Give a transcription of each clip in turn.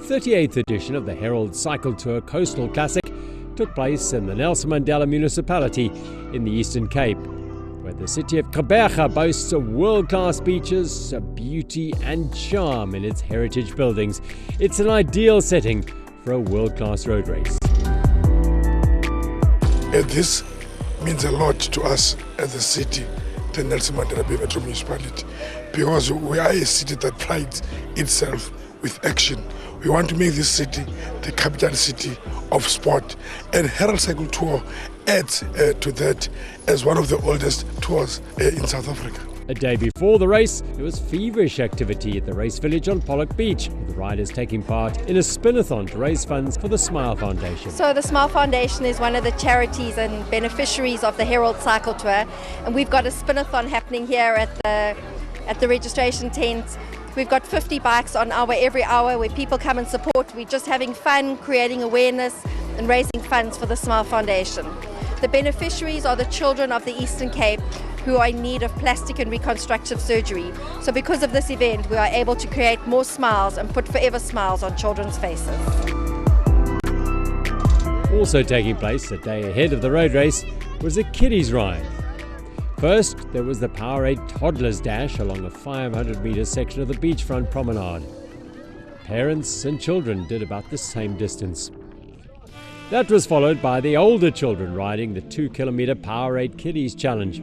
38th edition of the Herald Cycle Tour Coastal Classic took place in the Nelson Mandela municipality in the Eastern Cape, where the city of Gqeberha boasts of world-class beaches, beauty and charm in its heritage buildings. It's an ideal setting for a world-class road race. This means a lot to us as a city, the Nelson Mandela Bay Metro Municipality, because we are a city that prides itself with action. We want to make this city the capital city of sport, and Herald Cycle Tour adds to that as one of the oldest tours in South Africa. A day before the race, there was feverish activity at the race village on Pollock Beach, with the riders taking part in a spinathon to raise funds for the Smile Foundation. So the Smile Foundation is one of the charities and beneficiaries of the Herald Cycle Tour, and we've got a spinathon happening here at the registration tent. We've got 50 bikes on every hour where people come and support. We're just having fun, creating awareness and raising funds for the Smile Foundation. The beneficiaries are the children of the Eastern Cape who are in need of plastic and reconstructive surgery. So because of this event, we are able to create more smiles and put forever smiles on children's faces. Also taking place a day ahead of the road race was a kiddies ride. First, there was the Powerade Toddlers Dash along a 500-metre section of the beachfront promenade. Parents and children did about the same distance. That was followed by the older children riding the 2-kilometre Powerade Kiddies Challenge.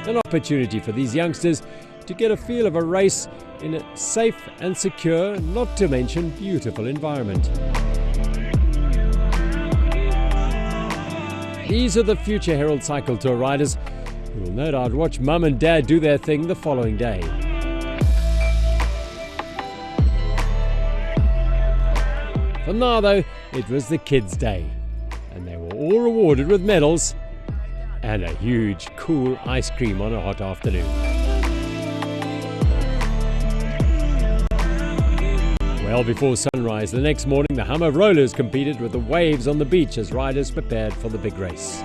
An opportunity for these youngsters to get a feel of a race in a safe and secure, not to mention beautiful environment. These are the future Herald Cycle Tour riders who will no doubt watch mum and dad do their thing the following day. For now though, it was the kids' day, and they were all rewarded with medals and a huge cool ice cream on a hot afternoon. Well before sunrise the next morning, the hum of rollers competed with the waves on the beach as riders prepared for the big race.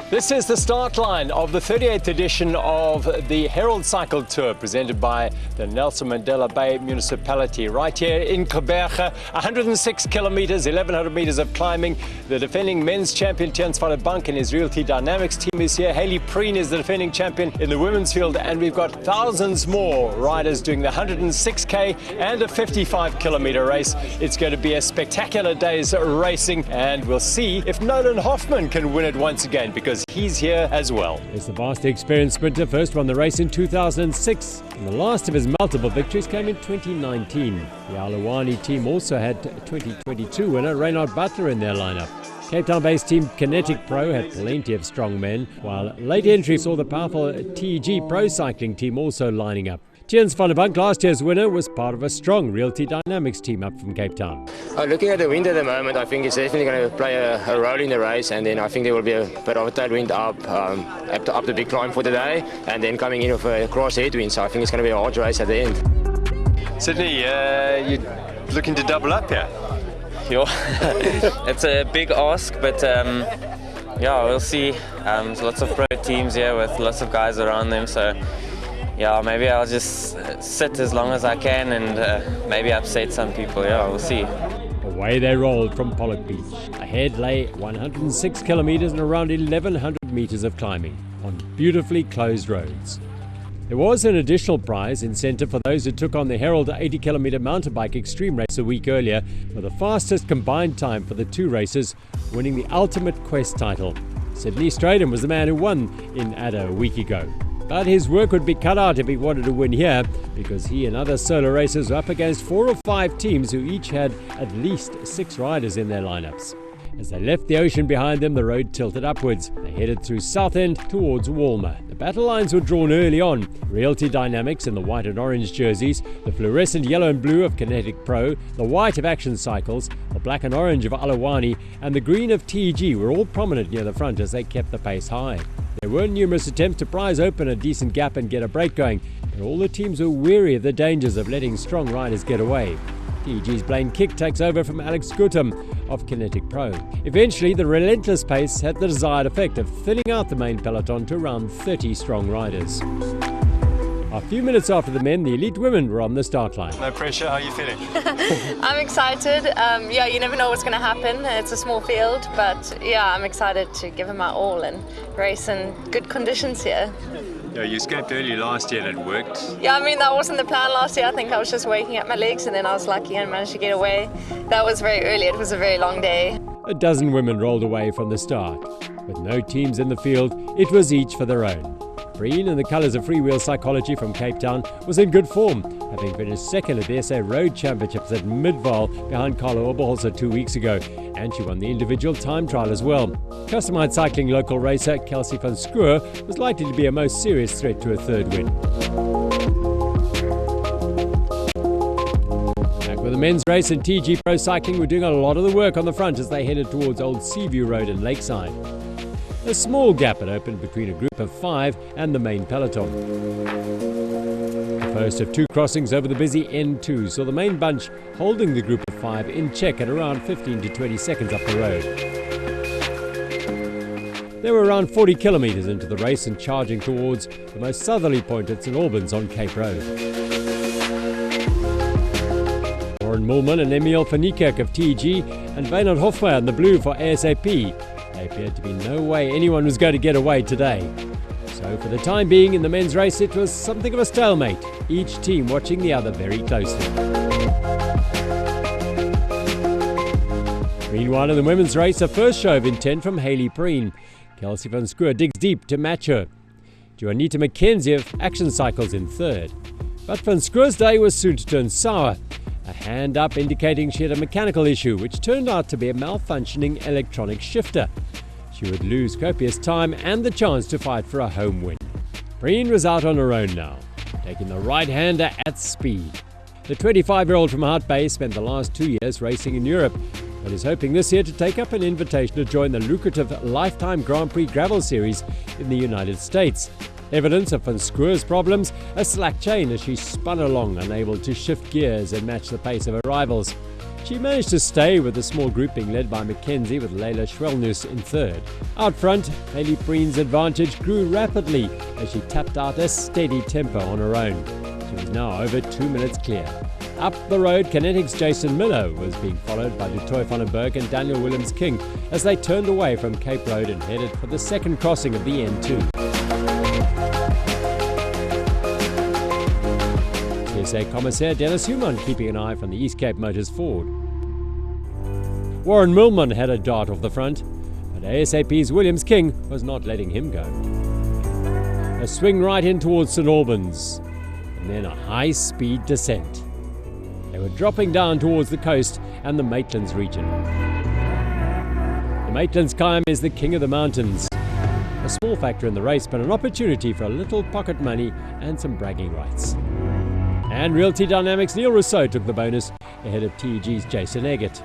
This is the start line of the 38th edition of the Herald Cycle Tour, presented by the Nelson Mandela Bay Municipality, right here in Gqeberha. 106 kilometers, 1,100 meters of climbing. The defending men's champion Tiens van der Bank and his Realty Dynamics team is here. Haley Preen is the defending champion in the women's field, and we've got thousands more riders doing the 106k and a 55-kilometer race. It's going to be a spectacular day's racing, and we'll see if Nolan Hoffman can win it once again, because he's here as well. It's the vastly experienced sprinter, first won the race in 2006, and the last of his multiple victories came in 2019. The Aluwani team also had 2022 winner Reynard Butler in their lineup. Cape Town-based team Kinetic Pro had plenty of strong men, while late entry saw the powerful TG Pro cycling team also lining up. Tiens van der Bank, last year's winner, was part of a strong Realty Dynamics team up from Cape Town. Looking at the wind at the moment, I think it's definitely going to play a role in the race, and then I think there will be a bit of a tailwind up the big climb for the day, and then coming in with a cross headwind, so I think it's going to be a hard race at the end. Sydney, you're looking to double up here? Yeah, it's a big ask, but yeah, we'll see. There's lots of pro teams here with lots of guys around them, so yeah, maybe I'll just sit as long as I can and maybe upset some people. Yeah, we'll see. Away they rolled from Pollock Beach. Ahead lay 106 kilometres and around 1,100 metres of climbing on beautifully closed roads. There was an additional prize incentive for those who took on the Herald 80-kilometre mountain bike extreme race a week earlier, with the fastest combined time for the two races, winning the Ultimate Quest title. Sydney Straydon was the man who won in Adda a week ago. But his work would be cut out if he wanted to win here, because he and other solo racers were up against 4 or 5 teams who each had at least 6 riders in their lineups. As they left the ocean behind them, the road tilted upwards. They headed through Southend towards Walmer. The battle lines were drawn early on. Realty Dynamics in the white and orange jerseys, the fluorescent yellow and blue of Kinetic Pro, the white of Action Cycles, the black and orange of Aluwani, and the green of TG were all prominent near the front as they kept the pace high. There were numerous attempts to prise open a decent gap and get a break going, but all the teams were weary of the dangers of letting strong riders get away. TG's Blaine Kick takes over from Alex Gutham of Kinetic Pro. Eventually, the relentless pace had the desired effect of thinning out the main peloton to around 30 strong riders. A few minutes after the men, the elite women were on the start line. No pressure, how are you feeling? I'm excited. Yeah, you never know what's going to happen. It's a small field, but yeah, I'm excited to give it my all and race in good conditions here. Yeah, you escaped early last year and it worked. Yeah, I mean, that wasn't the plan last year. I think I was just waking up my legs and then I was lucky and managed to get away. That was very early. It was a very long day. A dozen women rolled away from the start. With no teams in the field, it was each for their own. Breen, in the colours of freewheel psychology from Cape Town, was in good form, having finished second at the SA Road Championships at Midvaal behind Carlo Oberholzer 2 weeks ago, and she won the individual time trial as well. Customized cycling local racer Kelsey van Schoor was likely to be a most serious threat to a third win. Back with the men's race, and TG Pro Cycling were doing a lot of the work on the front as they headed towards Old Seaview Road and Lakeside. A small gap had opened between a group of 5 and the main peloton. The first of 2 crossings over the busy N2 saw the main bunch holding the group of 5 in check at around 15 to 20 seconds up the road. They were around 40 kilometres into the race and charging towards the most southerly point at St Albans on Cape Road. Warren Mulman and Emil van Niekerk of TG and Weinand Hofmeyer in the blue for ASAP. There appeared to be no way anyone was going to get away today. So for the time being in the men's race, it was something of a stalemate, each team watching the other very closely. Meanwhile, in the women's race, a first show of intent from Hayley Breen. Kelsey van Schoor digs deep to match her. Juanita McKenzie of Action Cycles in third. But van Schoor's day was soon to turn sour. A hand up indicating she had a mechanical issue, which turned out to be a malfunctioning electronic shifter. She would lose copious time and the chance to fight for a home win. Breen was out on her own now, taking the right-hander at speed. The 25-year-old from Hart Bay spent the last 2 years racing in Europe, but is hoping this year to take up an invitation to join the lucrative Lifetime Grand Prix Gravel Series in the United States. Evidence of van Schoor's problems, a slack chain as she spun along, unable to shift gears and match the pace of her rivals. She managed to stay with the small group being led by McKenzie with Leila Schwellnuss in third. Out front, Hayley Breen's advantage grew rapidly as she tapped out a steady tempo on her own. She was now over 2 minutes clear. Up the road, Kinetic's Jason Miller was being followed by Dutoy van den Berg and Daniel Williams-King as they turned away from Cape Road and headed for the second crossing of the N2. TSA Commissaire Dennis Human keeping an eye from the East Cape Motors Ford. Warren Mulman had a dart off the front, but ASAP's Williams-King was not letting him go. A swing right in towards St Albans, and then a high-speed descent. They were dropping down towards the coast and the Maitlands region. The Maitlands climb is the king of the mountains. A small factor in the race, but an opportunity for a little pocket money and some bragging rights. And Realty Dynamics' Neil Rousseau took the bonus ahead of TEG's Jason Eggett.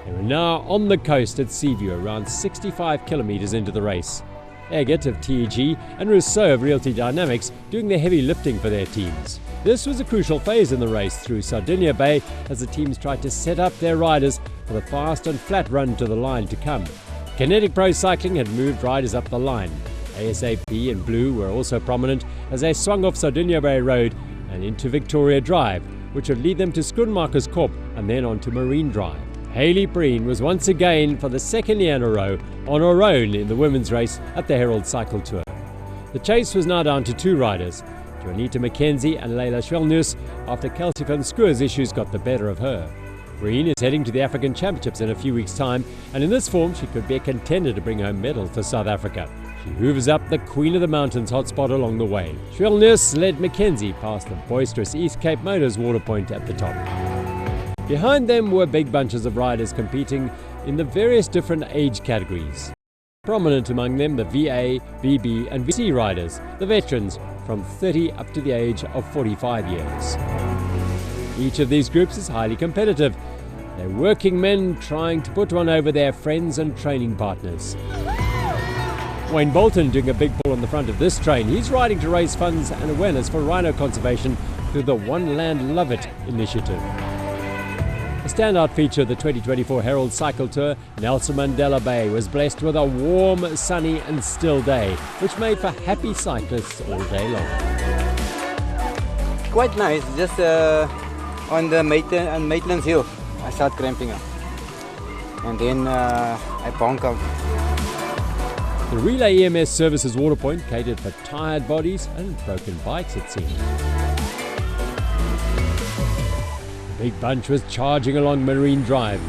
They were now on the coast at Seaview, around 65 kilometres into the race. Eggett of TEG and Rousseau of Realty Dynamics doing the heavy lifting for their teams. This was a crucial phase in the race through Sardinia Bay as the teams tried to set up their riders for the fast and flat run to the line to come. Kinetic Pro Cycling had moved riders up the line. ASAP and Blue were also prominent as they swung off Sardinia Bay Road and into Victoria Drive, which would lead them to Schoenmakers Korp and then on to Marine Drive. Hayley Breen was once again, for the second year in a row, on her own in the women's race at the Herald Cycle Tour. The chase was now down to 2 riders, Juanita McKenzie and Leila Schwellnuss, after Kelsey van Schoor's issues got the better of her. Breen is heading to the African Championships in a few weeks' time, and in this form she could be a contender to bring home medals for South Africa. She hoovers up the Queen of the Mountains hotspot along the way. Schwellnuss led McKenzie past the boisterous East Cape Motors water point at the top. Behind them were big bunches of riders competing in the various different age categories. Prominent among them the VA, VB and VC riders, the veterans from 30 up to the age of 45 years. Each of these groups is highly competitive. They're working men trying to put one over their friends and training partners. Wayne Bolton doing a big pull on the front of this train. He's riding to raise funds and awareness for rhino conservation through the One Land Love It initiative. A standout feature of the 2024 Herald Cycle Tour, Nelson Mandela Bay was blessed with a warm, sunny and still day, which made for happy cyclists all day long. quite nice. Just on the Maitland's Hill, I start cramping up. And then I bonk out. The Relay EMS Services water point catered for tired bodies and broken bikes, it seemed. The big bunch was charging along Marine Drive.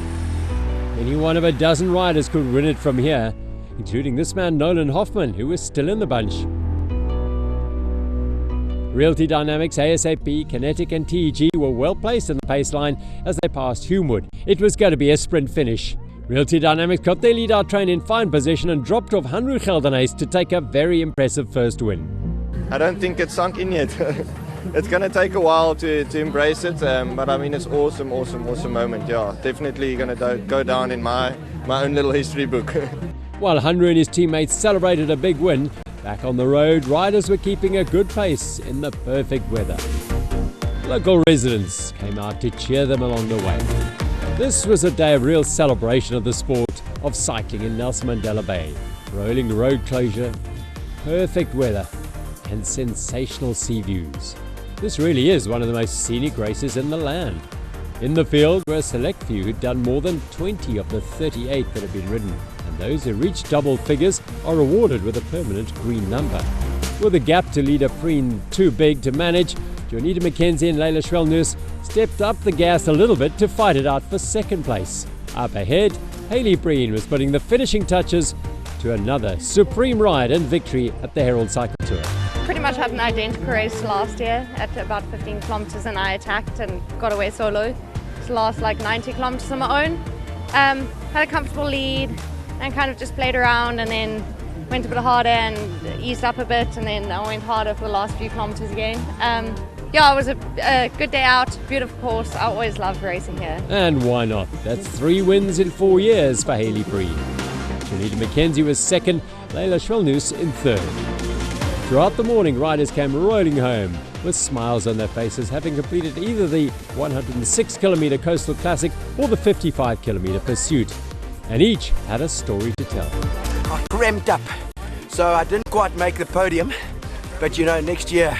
Any one of a dozen riders could win it from here, including this man Nolan Hoffman, who was still in the bunch. Realty Dynamics, ASAP, Kinetic and TEG were well placed in the pace line as they passed Humewood. It was going to be a sprint finish. Realty Dynamics got their lead-out train in fine position and dropped off Hanru Geldenace to take a very impressive first win. I don't think it's sunk in yet. It's going to take a while to embrace it, but I mean, it's awesome moment. Yeah, definitely going to go down in my own little history book. While Hanru and his teammates celebrated a big win, back on the road, riders were keeping a good pace in the perfect weather. Local residents came out to cheer them along the way. This was a day of real celebration of the sport of cycling in Nelson Mandela Bay. Rolling road closure, perfect weather, and sensational sea views. This really is one of the most scenic races in the land. In the field were a select few who'd done more than 20 of the 38 that have been ridden, and those who reached double figures are rewarded with a permanent green number. With a gap to leader Preen too big to manage, Jonita McKenzie and Leila Schwellnus stepped up the gas a little bit to fight it out for second place. Up ahead, Hayley Breen was putting the finishing touches to another supreme ride and victory at the Herald Cycle Tour. Pretty much had an identical race last year at about 15 kilometers, and I attacked and got away solo to the last like 90 kilometers on my own. Had a comfortable lead and kind of just played around, and then went a bit harder and eased up a bit, and then I went harder for the last few kilometers again. Yeah, it was a good day out, beautiful course. I always love racing here. And why not? That's 3 wins in 4 years for Hayley Breen. Jonita McKenzie was second, Leila Schwellnus in third. Throughout the morning, riders came rolling home with smiles on their faces, having completed either the 106-kilometre Coastal Classic or the 55-kilometre Pursuit. And each had a story to tell. I cramped up, so I didn't quite make the podium, but you know, next year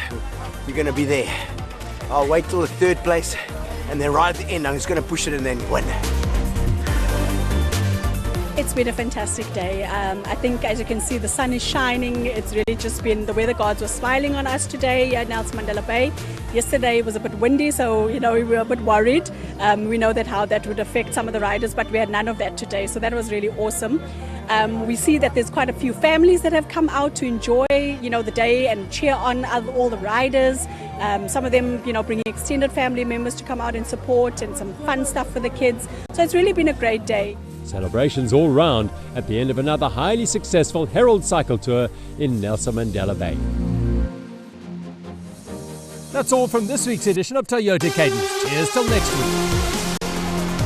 we're going to be there. I'll wait till the 3rd place, and then right at the end I'm just going to push it and then win. It's been a fantastic day. I think, as you can see, the sun is shining. It's really just been, the weather gods were smiling on us today at Nelson Mandela Bay. Yesterday was a bit windy, so you know, we were a bit worried. We know that how that would affect some of the riders, but we had none of that today, so that was really awesome. We see that there's quite a few families that have come out to enjoy, you know, the day and cheer on all the riders. Some of them, you know, bringing extended family members to come out and support, and some fun stuff for the kids. So it's really been a great day. Celebrations all round at the end of another highly successful Herald Cycle Tour in Nelson Mandela Bay. That's all from this week's edition of Toyota Cadence. Cheers till next week.